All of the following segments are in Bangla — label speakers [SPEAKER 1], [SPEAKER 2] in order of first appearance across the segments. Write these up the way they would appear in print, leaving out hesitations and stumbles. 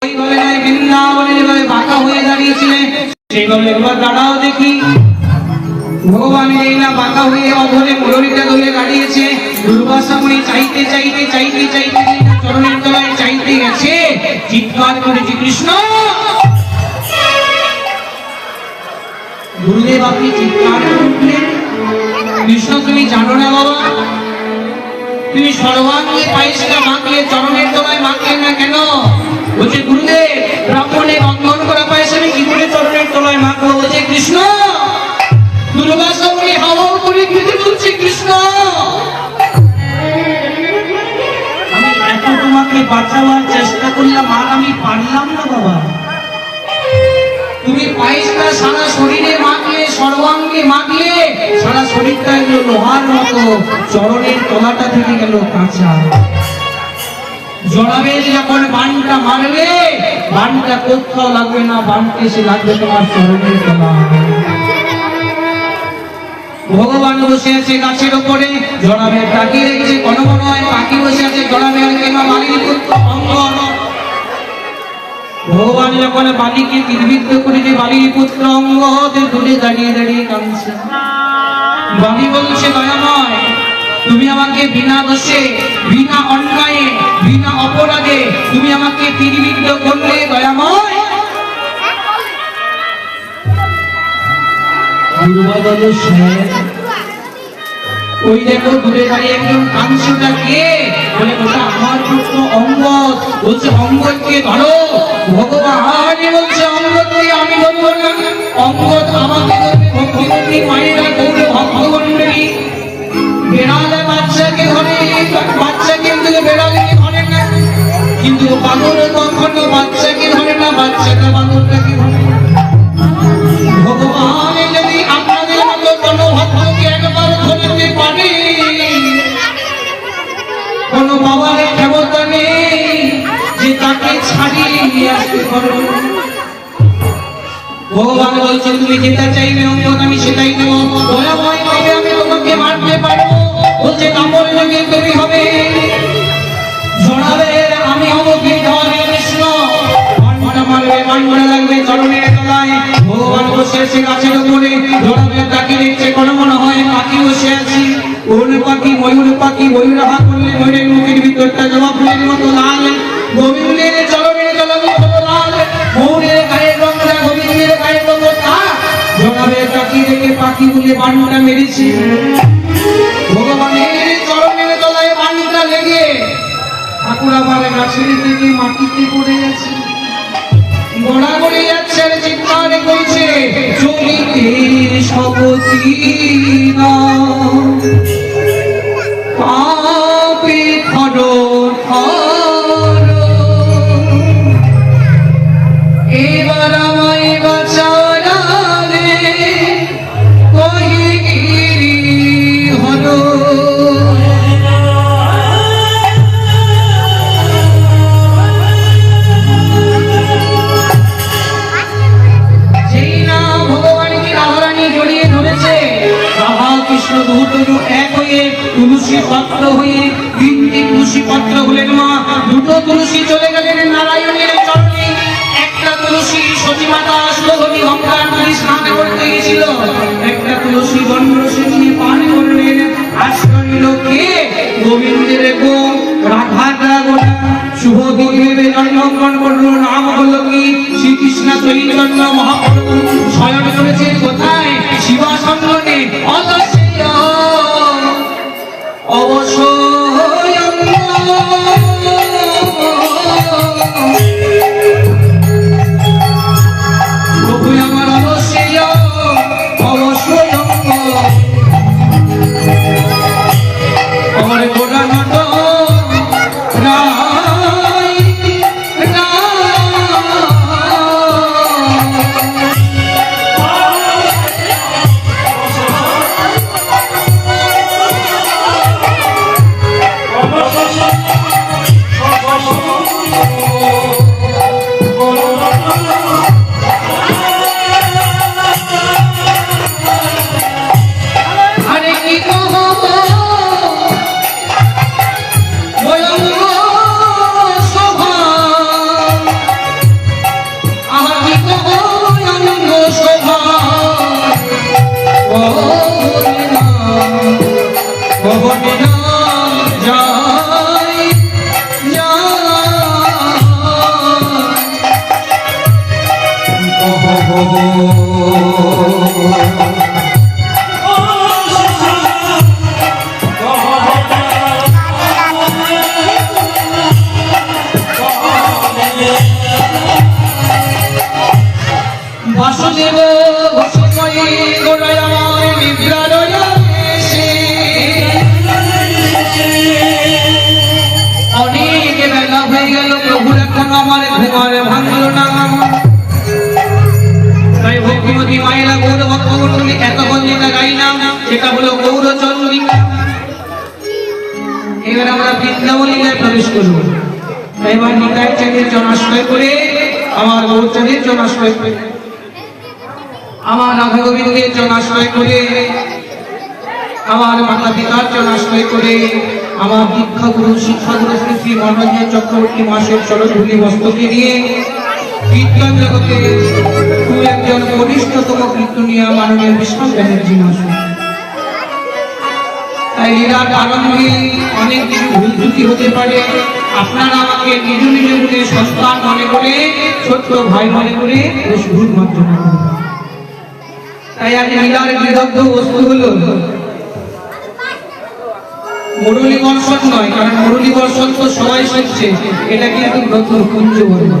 [SPEAKER 1] ওইভাবে নয়, বৃন্দাবনে যেভাবে বাঁকা হয়ে দাঁড়িয়েছিলেন সেইভাবে একবার দাঁড়াও দেখি। ভগবান এই না বাঁকা হয়ে অধরে মুরলিটা ধরে দাঁড়িয়েছে। দুর্বাসা মুনি চাইতে চাইতে চাইতে চাইতে চরণের তলায় চাইতে গেছে, চিৎকার করেছে কৃষ্ণ। গুরুদেব আপনি চিৎকার করলেন, কৃষ্ণ তুমি জানো না বাবা, তুমি সর্বাঙ্গে পায়েসটা মাখলে চরণের তলায় মাখলেন না কেন? বলছে গুরুদেব ব্রাহ্মণে বন্ধন করা পায়েস আমি কি করে চরণের তলায় মাখবো? বলছে কৃষ্ণ। দুর্বাসা মুনি হাওয়া করে খেতে বলছে কৃষ্ণ আমি এত তোমাকে বাঁচাবার চেষ্টা করলাম আর আমি পারলাম না বাবা। তুমি পায়েসটা সারা শরীরে মাখলে, সর্বাঙ্গে মাখলে, সারা শরীরটা গেল লোহার মতো, চরণের তলাটা থেকে গেল কাঁচা। জড়াবেশ যখন বানটা মারবে, বানটা কোথাও লাগবে না, বানকে এসে লাগবে তোমার চরণের তলা। ভগবান বসে আছে গাছের উপরে, জড়াবেশ তাকিয়ে রেখেছে, কোনো মনে হয় পাখি বসে আছে, জড়াবেশ কিংবা বালির পুত্র অঙ্গন। ভগবান যখন বালিকে তীরবিদ্ধ করেছে, বালির পুত্র অঙ্গ দূরে দাঁড়িয়ে দাঁড়িয়ে কাঁদছে। বালি বলছে দয়াময় তুমি আমাকে বিনা দোষে, বিনা অন্যায়ে, বিনা অপরাধে তুমি আমাকে তীরবিদ্ধ করলে দয়াময়। ওই দেখো দূরে দাঁড়িয়ে একজন কাঁদছেটা কে? বলে ওটা আমার পুত্র অঙ্গদ। বলছে অঙ্গদকে ধরো। ভগবান বলছে অঙ্গদকে আমি ধরবো না, অঙ্গদ আমাকে ধরবে। ভক্তিমতী মায়েরা গৌর ভক্তমণ্ডলী বেড়ালে বাচ্চাকে ধরে, বাচ্চা কিন্তু বেড়ালেকে ধরে না, কিন্তু বাদর কখনো বাচ্চাকে ধরে না, বাচ্চাটা বাদরটাকে ধরে। ভগবান যদি আপনাদের মতো কোনো ভক্তকে একবার ধরতে পারে, কোনো বাবার ক্ষমতা নেই যে তাকে ছাড়িয়ে নিয়ে আসতে পারবে। ভগবান বলছে তুমি যেটা চাইবে অঙ্গদ আমি সেটাই দেবো। দয়াময় কবে আমি তোমাকে মারতে পারবো? বলছে কাপড় লেগে তৈরি হবে, জড়াবে আমি হবো বিধরে কৃষ্ণ। বানটা মারবে, বানটা লাগবে চরণের তলায়। ভগবান বসে আছে গাছের উপরে, জড়াবে তাকিয়ে দেখছে, কোনো মনে হয় পাখি বসে আছি। কোন পাখি? ময়ূর পাখি। ময়ূর হা করলে ময়ূরের মুখের ভিতরটা জবা ফুলের মতো লাল, গোবিন্দের চরণের তলায় হলো লাল। ময়ূরের গায়ের রংটা গোবিন্দের গায়ের রঙ কালো। জড়াবে তাকিয়ে দেখে পাখি বলে বানটা মেরেছে। ভগবানের চরণের তলায় বানটা লেগে ঠাকুর আবার গাছের থেকে মাটিতে পড়ে গেছে, গড়া গড়ে যাচ্ছে আর চিৎকার করছে চলিতে সবতি না পাপে খড় খড়, এবার আমায় বাঁচারা রে কহি গিরি হর। কৃষ্ণ দুটো এক হয়ে তুলসী পত্র হয়ে, তিনটি তুলসী পত্র হলেন মা। দুটো তুলসী চলে গেলেন নারায়ণের চরণে, একটা তুলসী সতী মাতা অষ্টভূমি গঙ্গা নদী স্নান করতে গেছিল, একটা তুলসী বনরসে নিয়ে পান করলেন। আশ্রয় লোকে গোবিন্দের গো রাধাটা গোটা শুভ দিনে জন্মগ্রহণ করলো। নাম হলো কি? শ্রীকৃষ্ণ চৈতন্য মহাপ্রভু শয়ন করেছেন কোথায়? শিবাসনে অবশ্যই প্রভু আমার অবশ্যই অবশ্যই আমার গোটা নট বাসুদেব ঘোষময়ী গোড়ায় আমার বিদ্যালয় এসে অনেক বেলা হয়ে গেল, প্রভুর এখন আমার ঘুমার ভাঙল না। তাই ভক্তিমতী মায়েরা গৌর ভক্তমণ্ডলী এতক্ষণ যেটা গাইলাম সেটা হলো গৌরচন্দ্রিকা। এবার আমরা বৃন্দাবন লীলায় প্রবেশ করব। তাই এবার নিতাই চাঁদের জনাশ্রয় করে, আমার গৌরচাঁদের জনাশ্রয় করে, আমার রাধা গোবিন্দের জনাশ্রয় করে, আমার মাতা পিতার জনাশ্রয় করে, আমার দীক্ষাগুরু শিক্ষাগুরু শ্রী শ্রী মনোরঞ্জন চক্রবর্তী মাসের চরণধূলি মস্তকে নিয়ে কীর্তন জগতে দু একজন কনিষ্ঠতম কীর্তনীয় মাননীয় বিশ্বনাথ ব্যানার্জি মহাশয়। তাই লীলার আরম্ভে অনেক কিছু ভুল ত্রুটি হতে পারে, আপনারা আমাকে নিজ নিজ গুণে সন্তান মনে করে, ছোট্ট ভাই মনে করে বেশ ভুল মার্জনা করবেন। তাই আজ লীলার বিদগ্ধ বস্তু হলো মুরলী বর্ষণ নয়, কারণ মুরলী বর্ষণ তো সবাই শিখছে, এটা কিন্তু নতুন কুঞ্জবর্ণ।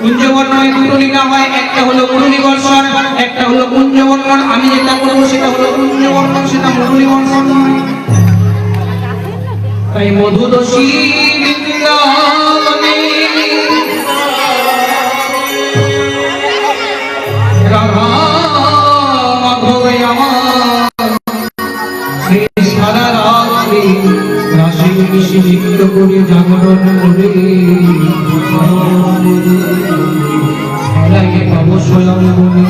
[SPEAKER 1] কুঞ্জবর্ণয় দুটো লীলা হয়, একটা হলো মুরলী বর্ষণ, একটা হলো কুঞ্জবর্ণন। আমি যেটা করবো সেটা হলো কুঞ্জবর্ণন, সেটা মুরলী বর্ষণ নয়। তাই মধুদশী বৃন্দাবনে রাধা মাধব আমার সারা রাত্রি রাশি মিশি নৃত্য করে জাগরণ করে খেলায় পাবো স্বয়ং বনে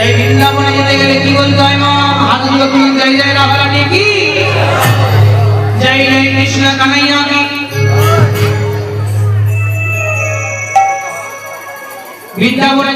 [SPEAKER 1] এই বৃন্দাবনে যেতে গেলে কি বলতে হয় মা? হাতগুলো তুলে জয় জয় রাধারানী কি, জয় জয় কৃষ্ণ কানাইয়া কি। বৃন্দাবনে